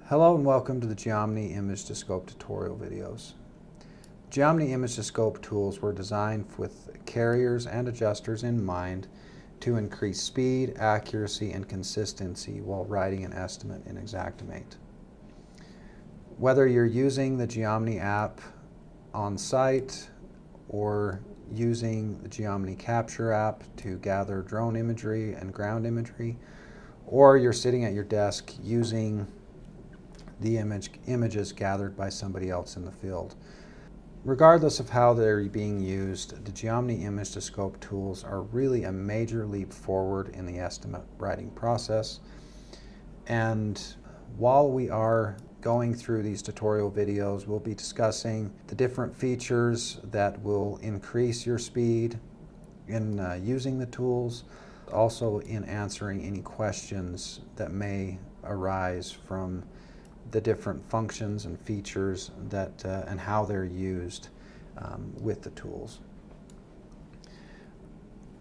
Hello and welcome to the Geomni Image to Scope tutorial videos. Geomni Image to Scope tools were designed with carriers and adjusters in mind to increase speed, accuracy, and consistency while writing an estimate in Xactimate. Whether you're using the Geomni app on site or using the Geomni Capture app to gather drone imagery and ground imagery, or you're sitting at your desk using the images gathered by somebody else in the field. Regardless of how they're being used, the Geomni Image to Scope tools are really a major leap forward in the estimate writing process. And while we are going through these tutorial videos, we'll be discussing the different features that will increase your speed in using the tools, also in answering any questions that may arise from the different functions and features that and how they're used with the tools.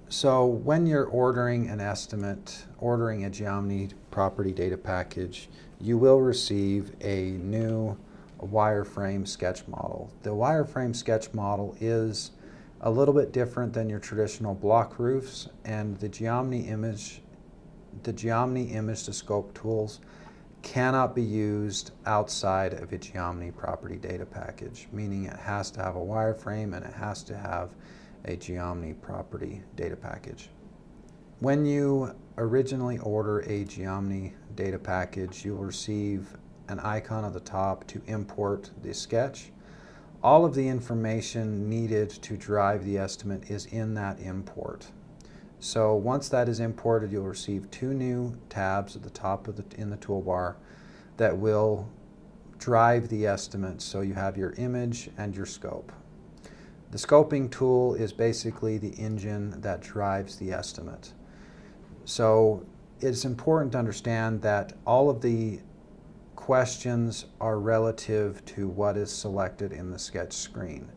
So when you're ordering an estimate, ordering a Geomni property data package, you will receive a new wireframe sketch model. The wireframe sketch model is a little bit different than your traditional block roofs, and the Geomni Image to Scope tools cannot be used outside of a Geomni property data package, meaning it has to have a wireframe and it has to have a Geomni property data package. When you originally order a Geomni data package, you will receive an icon at the top to import the sketch. All of the information needed to drive the estimate is in that import. So once that is imported, you'll receive two new tabs at the top of in the toolbar that will drive the estimate. So you have your image and your scope. The scoping tool is basically the engine that drives the estimate. So it's important to understand that all of the questions are relative to what is selected in the sketch screen.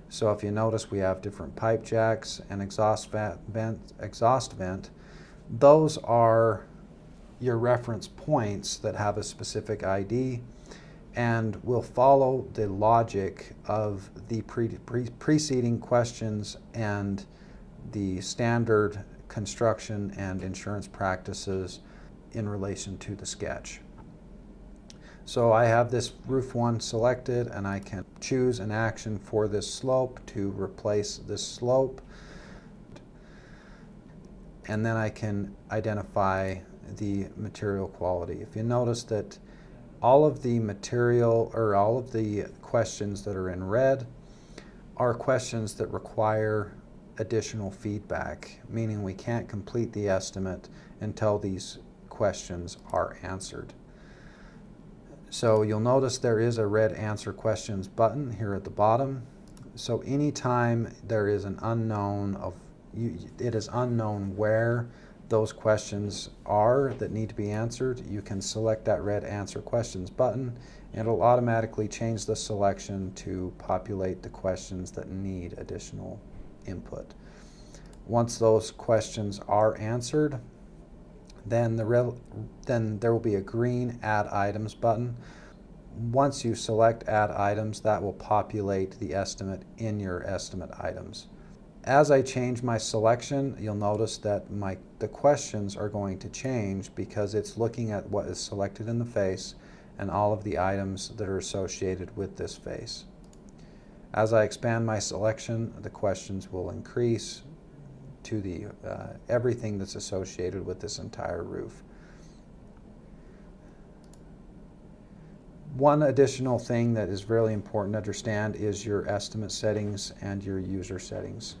So if you notice, we have different pipe jacks and exhaust vent. Those are your reference points that have a specific ID and will follow the logic of the preceding questions and the standard construction and insurance practices in relation to the sketch. So I have this roof 1 selected, and I can choose an action for this slope to replace this slope. And then I can identify the material quality. If you notice that all of the material or all of the questions that are in red are questions that require additional feedback, meaning we can't complete the estimate until these questions are answered. So you'll notice there is a red answer questions button here at the bottom. So anytime there is an unknown it is unknown where those questions are that need to be answered, you can select that red answer questions button and it'll automatically change the selection to populate the questions that need additional input. Once those questions are answered, then there will be a green Add Items button. Once you select Add Items, that will populate the estimate in your estimate items. As I change my selection, you'll notice that the questions are going to change because it's looking at what is selected in the face and all of the items that are associated with this face. As I expand my selection, the questions will increase to the everything that's associated with this entire roof. One additional thing that is really important to understand is your estimate settings and your user settings.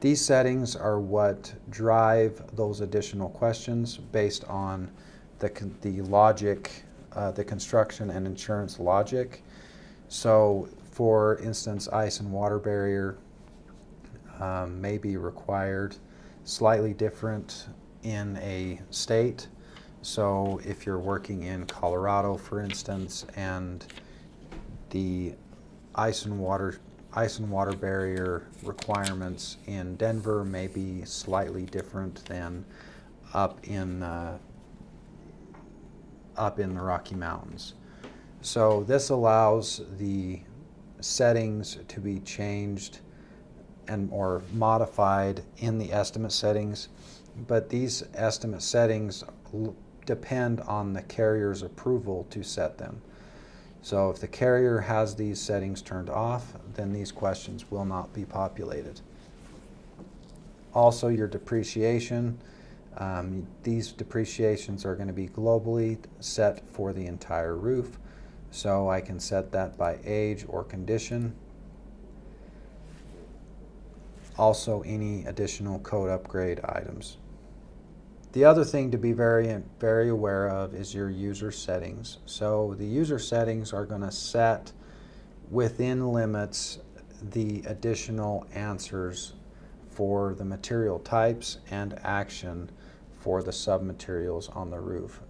These settings are what drive those additional questions based on the logic, the construction and insurance logic. So for instance, ice and water barrier may be required slightly different in a state. So if you're working in Colorado, for instance, and the ice and water barrier requirements in Denver may be slightly different than up in up in the Rocky Mountains. So this allows the settings to be changed and or modified in the estimate settings, but these estimate settings depend on the carrier's approval to set them. So if the carrier has these settings turned off, then these questions will not be populated. Also, your depreciation, these depreciations are going to be globally set for the entire roof. So I can set that by age or condition. Also, any additional code upgrade items. The other thing to be very aware of is your user settings. So the user settings are going to set within limits the additional answers for the material types and action for the submaterials on the roof,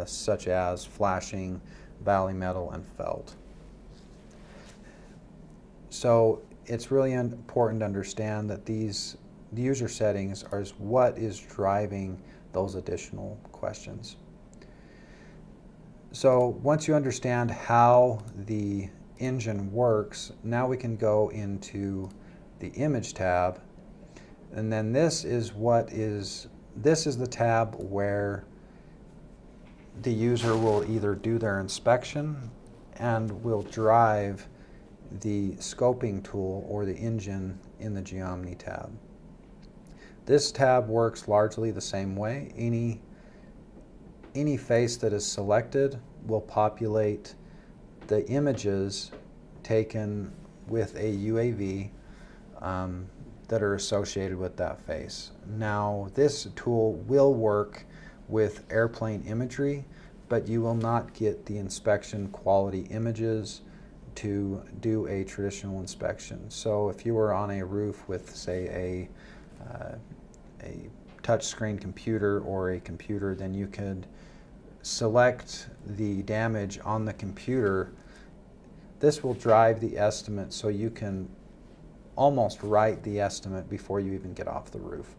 such as flashing, valley metal, and felt. So it's really important to understand that these user settings are what is driving those additional questions. So once you understand how the engine works, now we can go into the image tab, and then this is the tab where the user will either do their inspection and will drive the scoping tool or the engine in the Geomni tab. This tab works largely the same way. Any face that is selected will populate the images taken with a UAV that are associated with that face. Now, this tool will work with airplane imagery, but you will not get the inspection quality images to do a traditional inspection. So if you were on a roof with, say, a touchscreen computer or a computer, then you could select the damage on the computer. This will drive the estimate so you can almost write the estimate before you even get off the roof.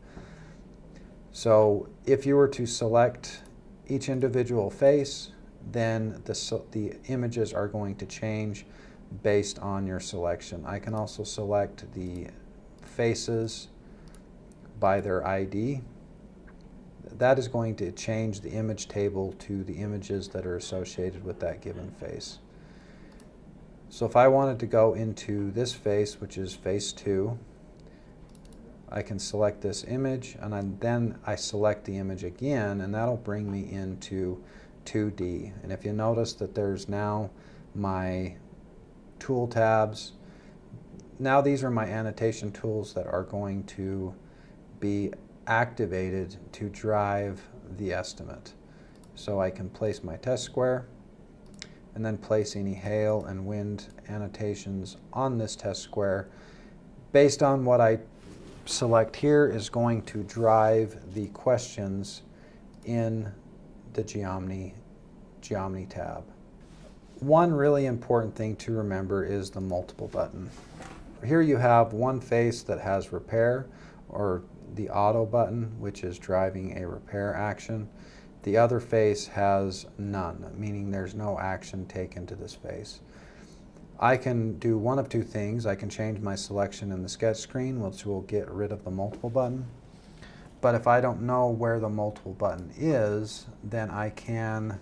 So if you were to select each individual face, then the images are going to change based on your selection. I can also select the faces by their ID. That is going to change the image table to the images that are associated with that given face. So if I wanted to go into this face, which is face 2, I can select this image, and then I select the image again, and that'll bring me into 2D. And if you notice that there's now my tool tabs, now these are my annotation tools that are going to be activated to drive the estimate. So I can place my test square and then place any hail and wind annotations on this test square. Based on what I select here is going to drive the questions in the Geomni tab. One really important thing to remember is the multiple button. Here you have one face that has repair, or the auto button, which is driving a repair action. The other face has none, meaning there's no action taken to this face. I can do one of two things. I can change my selection in the sketch screen, which will get rid of the multiple button. But if I don't know where the multiple button is, then I can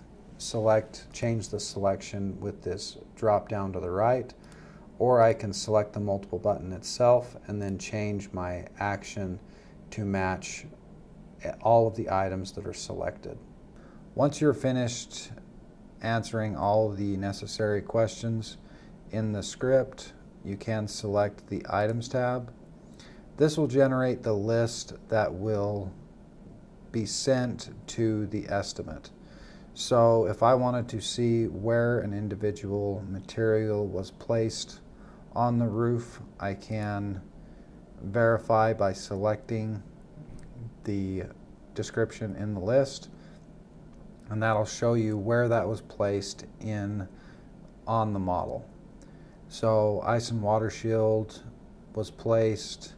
change the selection with this drop down to the right, or I can select the multiple button itself and then change my action to match all of the items that are selected. Once you're finished answering all of the necessary questions in the script, you can select the Items tab. This will generate the list that will be sent to the estimate. So if I wanted to see where an individual material was placed on the roof, I can verify by selecting the description in the list, and that'll show you where that was placed on the model. So ice and water shield was placed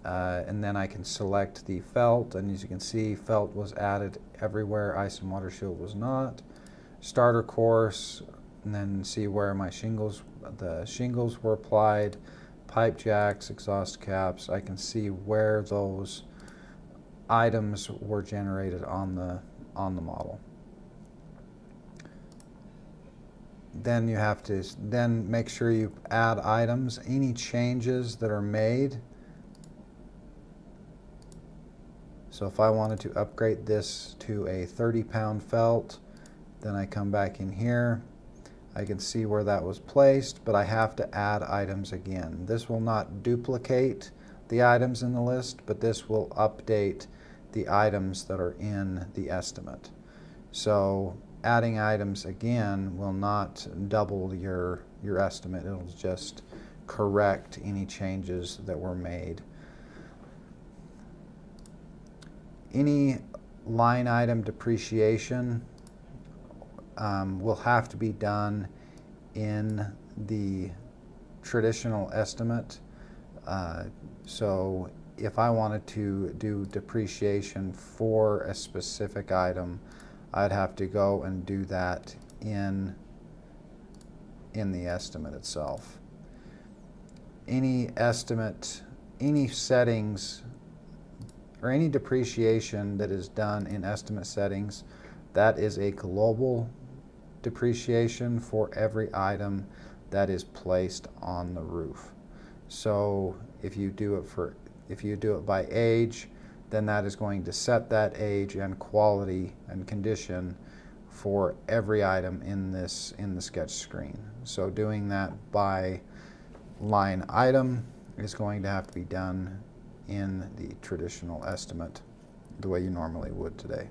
and then I can select the felt, and as you can see, felt was added everywhere, ice and water shield was not. Starter course, and then see where my shingles, the shingles were applied, pipe jacks, exhaust caps. I can see where those items were generated on the model. Then you have to then make sure you add items. Any changes that are made. So if I wanted to upgrade this to a 30-pound felt, then I come back in here. I can see where that was placed, but I have to add items again. This will not duplicate the items in the list, but this will update the items that are in the estimate. So adding items again will not double your estimate. It'll just correct any changes that were made. Any line item depreciation will have to be done in the traditional estimate. So if I wanted to do depreciation for a specific item, I'd have to go and do that in the estimate itself. Any estimate, any settings, or any depreciation that is done in estimate settings, that is a global depreciation for every item that is placed on the roof. So if you do it by age, then that is going to set that age and quality and condition for every item in the sketch screen. So doing that by line item is going to have to be done in the traditional estimate the way you normally would today.